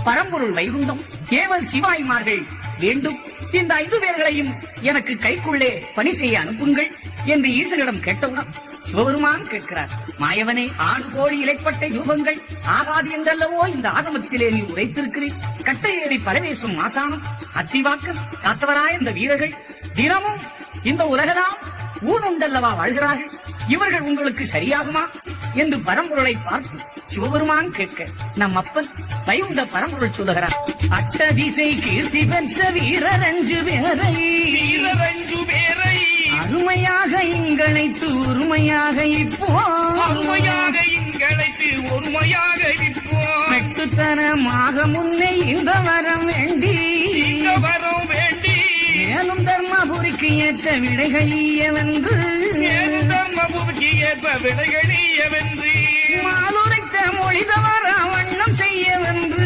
பரம்பொருள் வைகுண்டம், ஏவல் சிவாய்மார்கள் வேண்டும். இந்த 5 பேர்களையும் எனக்கு கைக்குள்ளே பணி செய்ய அனுப்புங்கள் என்று ஈசனிடம் கேட்டவுடன் சிவபெருமான் கேட்கிறார், மாயவனே, 6 கோடி இலைப்பட்டை யூபங்கள் ஆகாது என்றல்லவோ இந்த ஆகமத்திலே நீ உரைத்திருக்கிறீர். கட்டை ஏறி பரவேசும் ஆசானம், அத்திவாக்கன், காத்தவராய இந்த வீரர்கள் தினமும் இந்த உலகலாம் ஊனுண்டல்லவா வாழ்கிறார்கள். இவர்கள் உங்களுக்கு சரியாகுமா என்று பரம்பொருளை பார்த்து சிவபெருமான் கேட்க, நம் அப்பன் வைகுண்ட பரம்பொருள் சொல்லுகிறார், அட்ட திசை கீர்த்தி பெற்ற வீரரஞ்சு பேரை அருமையாக இங்கழைத்து ஒருமையாக இப்போ மெட்டுத்தனமாக முன்னே இந்த வரம் வேண்டி மேலும் தர்மபுரிக்கு ஏற்ற விடைகளியவென்று மாலுரைத்த மொழிதவர வண்ணம் செய்யவென்று